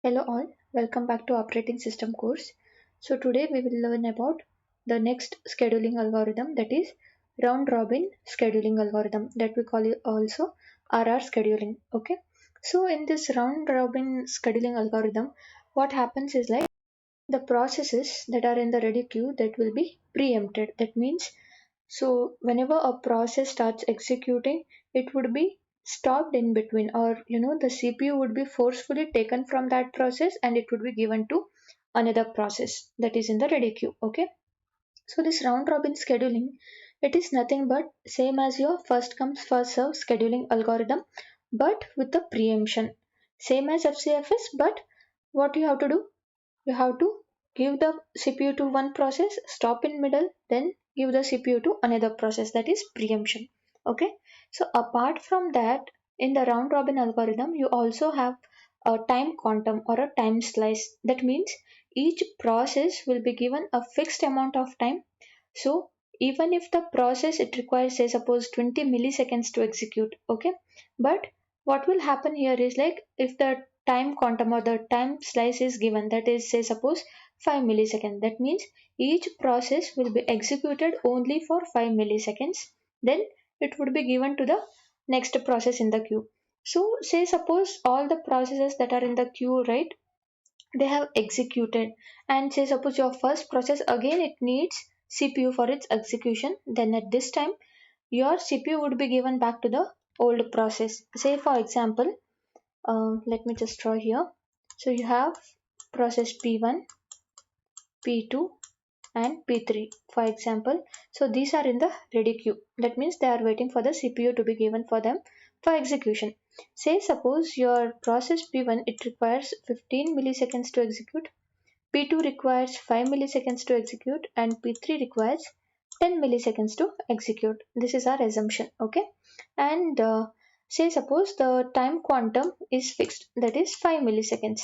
Hello all, welcome back to operating system course. So today we will learn about the next scheduling algorithm, that is round robin scheduling algorithm, that we call it also RR scheduling. Okay. So in this round robin scheduling algorithm, what happens is like the processes that are in the ready queue that will be preempted. That means whenever a process starts executing, it would be stopped in between, or the CPU would be forcefully taken from that process and it would be given to another process that is in the ready queue. Okay. So this round robin scheduling, it is nothing but same as your first comes first serve scheduling algorithm, but with the preemption. Same as FCFS, but what you have to do? You have to give the CPU to one process, stop in middle, then give the CPU to another process, that is preemption. Okay. So apart from that, in the round robin algorithm, you also have a time quantum or a time slice. That means each process will be given a fixed amount of time. So even if the process it requires, say suppose 20 milliseconds to execute, okay, but what will happen here is like if the time quantum or the time slice is given, that is say suppose 5 milliseconds, that means each process will be executed only for 5 milliseconds, then it would be given to the next process in the queue. So say suppose all the processes that are in the queue, right, they have executed, and say suppose your first process again it needs CPU for its execution, then at this time your CPU would be given back to the old process. Say for example, let me just draw here. So you have process P1, P2 and P3 for example. So these are in the ready queue. That means they are waiting for the CPU to be given for them for execution. Say suppose your process P1 it requires 15 milliseconds to execute, P2 requires 5 milliseconds to execute, and P3 requires 10 milliseconds to execute. This is our assumption. Okay. And say suppose the time quantum is fixed, that is 5 milliseconds.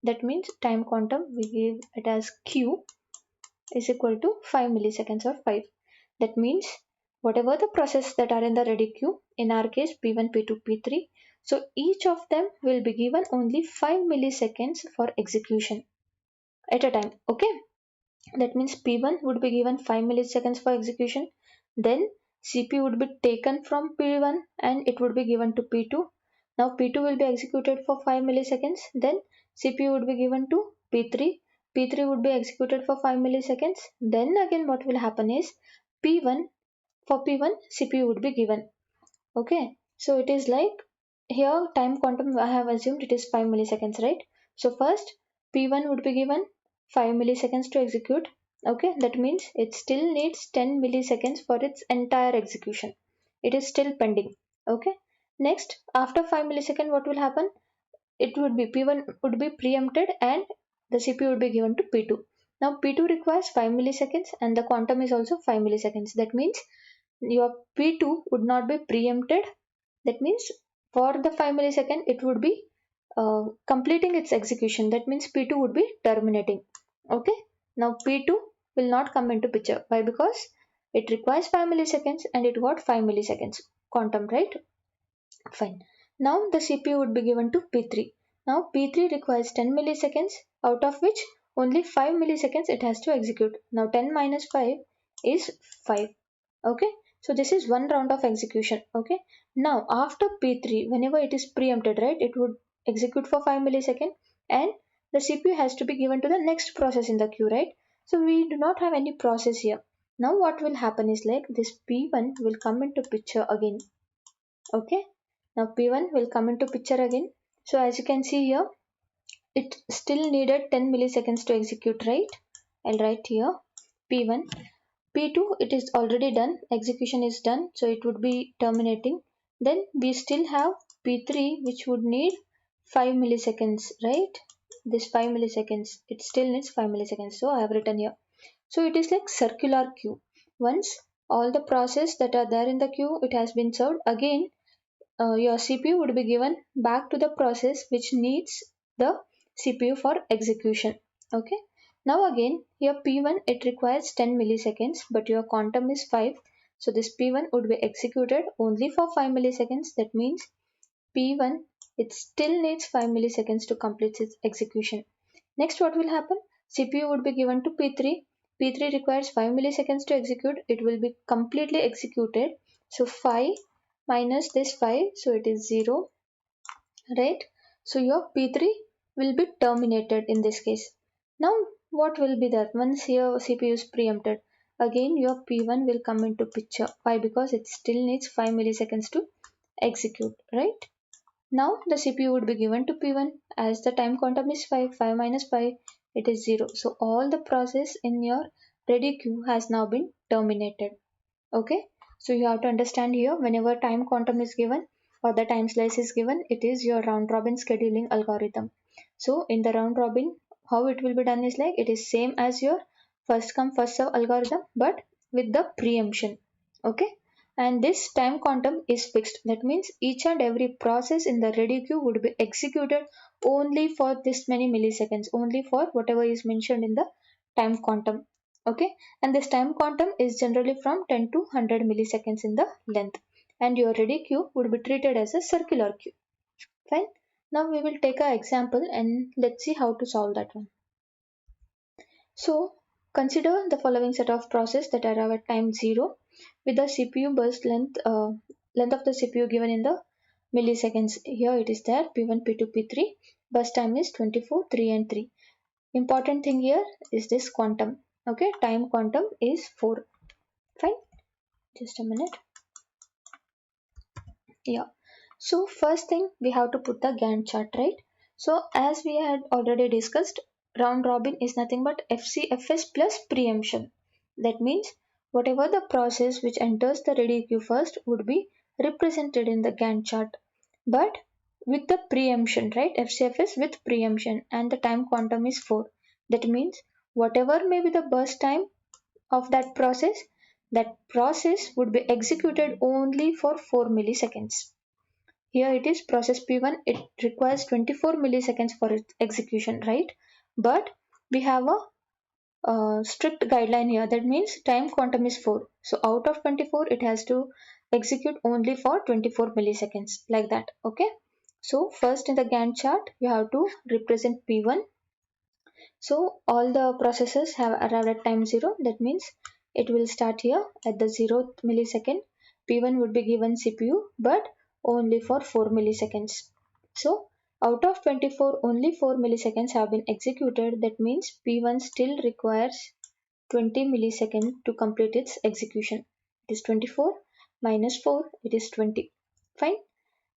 That means time quantum we give it as Q is equal to 5 milliseconds or 5. That means whatever the process that are in the ready queue, in our case P1, P2, P3, so each of them will be given only 5 milliseconds for execution at a time. Okay. That means P1 would be given 5 milliseconds for execution, then CPU would be taken from P1 and it would be given to P2. Now P2 will be executed for 5 milliseconds, then CPU would be given to P3. P3 would be executed for 5 milliseconds. Then again what will happen is P1, for P1 CPU would be given. Okay. So it is like here time quantum I have assumed it is 5 milliseconds, right? So first P1 would be given 5 milliseconds to execute. Okay, that means it still needs 10 milliseconds for its entire execution. It is still pending. Okay. Next, after 5 milliseconds, what will happen? It would be P1 would be preempted and the CPU would be given to P2. Now P2 requires 5 milliseconds and the quantum is also 5 milliseconds. That means your P2 would not be preempted. That means for the 5 millisecond it would be completing its execution. That means P2 would be terminating. Okay. Now P2 will not come into picture. Why? Because it requires 5 milliseconds and it got 5 milliseconds quantum, right? Fine. Now the CPU would be given to P3. Now P3 requires 10 milliseconds, out of which only 5 milliseconds it has to execute. Now 10 minus 5 is 5. Okay. So this is one round of execution. Okay. Now after P3, whenever it is preempted, right, it would execute for 5 milliseconds and the CPU has to be given to the next process in the queue, right? So we do not have any process here. Now what will happen is like this P1 will come into picture again. Okay. Now P1 will come into picture again. So as you can see here, it still needed 10 milliseconds to execute, right? I'll write here P1. P2 it is already done, execution is done, so it would be terminating. Then we still have P3 which would need 5 milliseconds, right? This 5 milliseconds, it still needs 5 milliseconds, so I have written here. So it is like circular queue. Once all the process that are there in the queue it has been served, again your CPU would be given back to the process which needs the CPU for execution. Okay. Now again here P1 it requires 10 milliseconds but your quantum is 5. So this P1 would be executed only for 5 milliseconds. That means P1 it still needs 5 milliseconds to complete its execution. Next, what will happen? CPU would be given to P3. P3 requires 5 milliseconds to execute. It will be completely executed. So 5 minus this 5, so it is 0, right? So your P3 will be terminated in this case. Now what will be that? Once your CPU is preempted, again your P1 will come into picture. Why? Because it still needs 5 milliseconds to execute, right? Now the CPU would be given to P1 as the time quantum is 5, 5 minus 5, it is 0. So all the process in your ready queue has now been terminated. Okay, so you have to understand here, whenever time quantum is given or the time slice is given, it is your round robin scheduling algorithm. So in the round robin, how it will be done is like, it is same as your first come first serve algorithm, but with the preemption. Okay, and this time quantum is fixed. That means each and every process in the ready queue would be executed only for this many milliseconds, only for whatever is mentioned in the time quantum. Okay, and this time quantum is generally from 10 to 100 milliseconds in the length, and your ready queue would be treated as a circular queue. Fine. Now we will take an example and let's see how to solve that one. So consider the following set of process that arrive at time 0 with the CPU burst length of the CPU given in the milliseconds. Here it is there, P1, P2, P3. Burst time is 24, 3 and 3. Important thing here is this quantum. Okay, time quantum is 4. Fine. Just a minute. Yeah. So first thing we have to put the Gantt chart, right? So as we had already discussed, round robin is nothing but FCFS plus preemption. That means whatever the process which enters the ready queue first would be represented in the Gantt chart, but with the preemption, right? FCFS with preemption, and the time quantum is 4. That means whatever may be the burst time of that process would be executed only for 4 milliseconds. Here it is process P1, it requires 24 milliseconds for its execution, right? But we have a strict guideline here, that means time quantum is 4. So out of 24, it has to execute only for 24 milliseconds, like that. Okay. So first in the Gantt chart, you have to represent P1. So all the processes have arrived at time 0. That means it will start here at the 0th millisecond. P1 would be given CPU, but only for 4 milliseconds. So out of 24, only 4 milliseconds have been executed. That means P1 still requires 20 milliseconds to complete its execution. It is 24 minus 4, it is 20. Fine.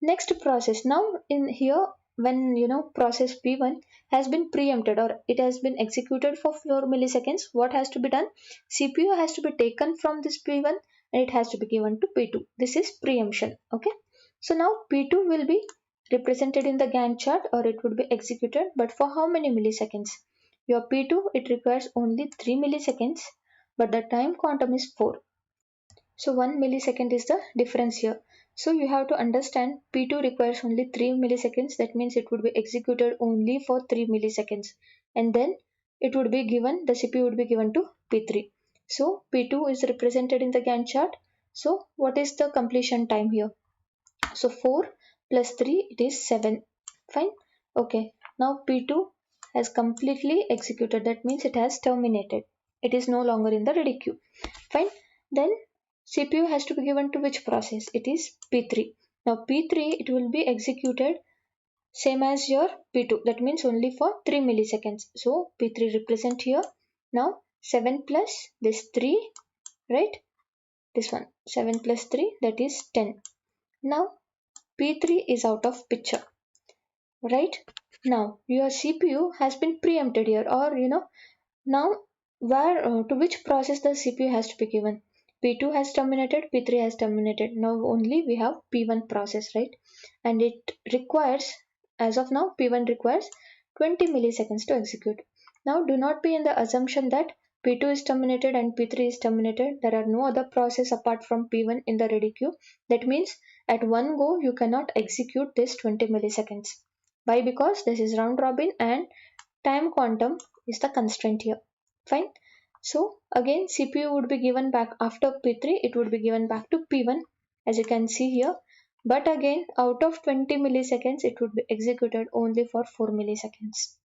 Next process. Now in here, when process P1 has been preempted or it has been executed for 4 milliseconds, what has to be done? CPU has to be taken from this P1 and it has to be given to P2. This is preemption. Okay. So now P2 will be represented in the Gantt chart, or it would be executed, but for how many milliseconds? Your P2, it requires only 3 milliseconds, but the time quantum is 4. So 1 millisecond is the difference here. So you have to understand P2 requires only 3 milliseconds. That means it would be executed only for 3 milliseconds. And then it would be given, the CPU would be given to P3. So P2 is represented in the Gantt chart. So what is the completion time here? So 4 plus 3, it is 7. Fine. Okay. Now P2 has completely executed. That means it has terminated. It is no longer in the ready queue. Fine. Then CPU has to be given to which process? It is P3. Now P3, it will be executed same as your P2. That means only for 3 milliseconds. So P3 represent here. Now 7 plus this 3, right? This one 7 plus 3, that is 10. Now P3 is out of picture, right? Now your CPU has been preempted here, or now where to which process the CPU has to be given? P2 has terminated, P3 has terminated. Now only we have P1 process, right? And it requires, as of now, P1 requires 20 milliseconds to execute. Now do not be in the assumption that P2 is terminated and P3 is terminated. There are no other process apart from P1 in the ready queue. That means at one go you cannot execute this 20 milliseconds. Why? Because this is round robin and time quantum is the constraint here. Fine. So again CPU would be given back after P3, it would be given back to P1, as you can see here. But again, out of 20 milliseconds, it would be executed only for 4 milliseconds.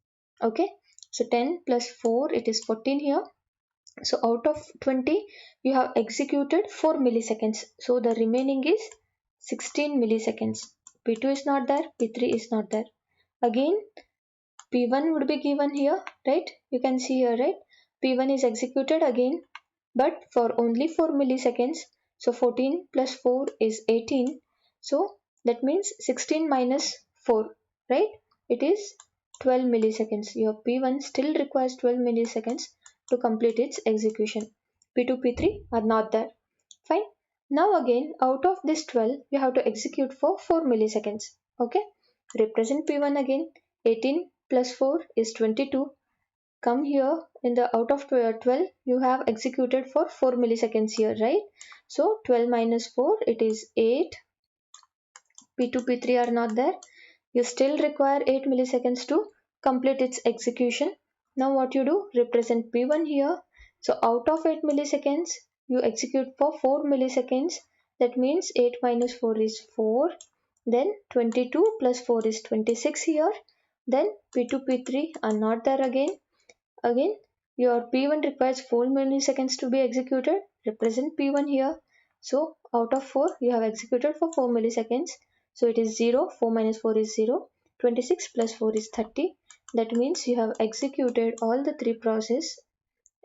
Okay, so 10 plus 4, it is 14 here. So out of 20, you have executed 4 milliseconds. So the remaining is 16 milliseconds. P2 is not there, P3 is not there. Again, P1 would be given here, right? You can see here, right? P1 is executed again, but for only 4 milliseconds. So 14 plus 4 is 18. So that means 16 minus 4, right? It is 12 milliseconds. Your P1 still requires 12 milliseconds to complete its execution. P2, P3 are not there. Fine. Now again, out of this 12, you have to execute for 4 milliseconds. Okay. Represent P1 again. 18 plus 4 is 22. Come here in the out of 12, you have executed for 4 milliseconds here, right? So 12 minus 4, it is 8. P2, P3 are not there. You still require 8 milliseconds to complete its execution. Now what you do? Represent P1 here. So out of 8 milliseconds, you execute for 4 milliseconds. That means 8 minus 4 is 4. Then 22 plus 4 is 26 here. Then P2, P3 are not there again. Again, your P1 requires 4 milliseconds to be executed. Represent P1 here. So out of 4, you have executed for 4 milliseconds. So it is 0. 4 minus 4 is 0. 26 plus 4 is 30. That means you have executed all the three processes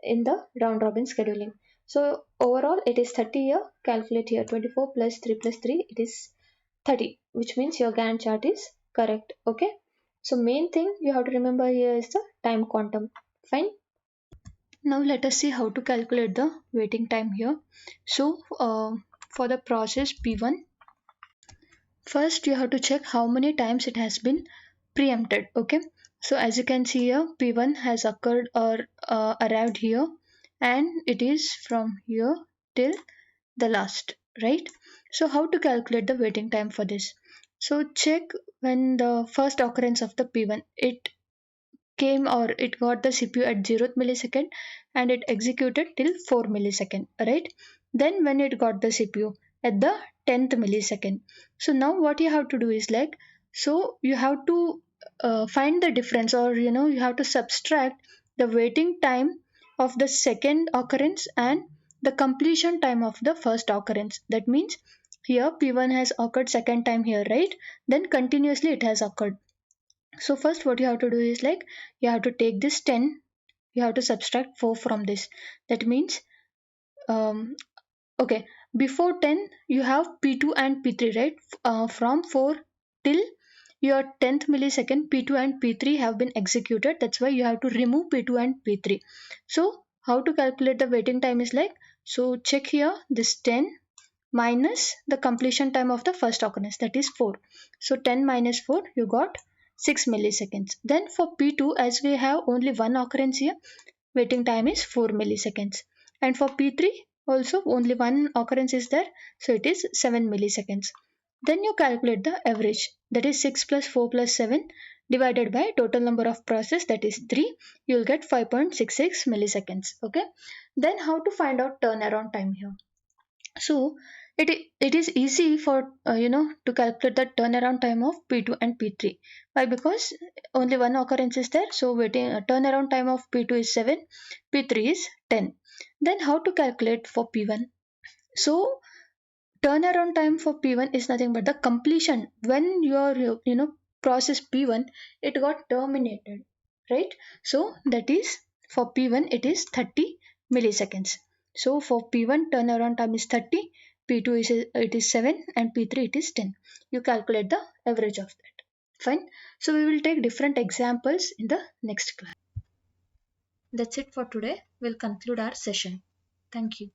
in the round robin scheduling. So overall it is 30 here. Calculate here 24 plus 3 plus 3, it is 30, which means your Gantt chart is correct. Okay. So main thing you have to remember here is the time quantum. Fine. Now let us see how to calculate the waiting time here. So for the process P1, first you have to check how many times it has been preempted. Okay, so as you can see here, P1 has occurred or arrived here, and it is from here till the last, right? So how to calculate the waiting time for this? So check when the first occurrence of the P1, it came or it got the CPU at 0th millisecond and it executed till 4 millisecond, right? Then when it got the CPU at the 10th millisecond. So now what you have to do is like, so you have to find the difference, or you have to subtract the waiting time of the second occurrence and the completion time of the first occurrence. That means here P1 has occurred second time here, right? Then continuously it has occurred. So first what you have to do is like, you have to take this 10, you have to subtract 4 from this. That means um, okay, before 10 you have P2 and P3, right? From 4 till your 10th millisecond, P2 and P3 have been executed. That's why you have to remove P2 and P3. So how to calculate the waiting time is like, so check here this 10 minus the completion time of the first occurrence, that is 4. So 10 minus 4, you got 6 milliseconds. Then for P2, as we have only one occurrence here, waiting time is 4 milliseconds. And for P3 also only one occurrence is there, so it is 7 milliseconds. Then you calculate the average, that is 6 plus 4 plus 7 divided by total number of process, that is 3. You will get 5.66 milliseconds. Okay. Then how to find out turnaround time here? So it is easy for to calculate the turnaround time of P2 and P3. Why? Because only one occurrence is there. So waiting turnaround time of P2 is 7, P3 is 10. Then how to calculate for P1? So turnaround time for P1 is nothing but the completion when your process P1 it got terminated, right? So that is for P1 it is 30 milliseconds. So for P1 turnaround time is 30, P2 is it is 7, and P3 it is 10. You calculate the average of that. Fine. So we will take different examples in the next class. That's it for today. We'll conclude our session. Thank you.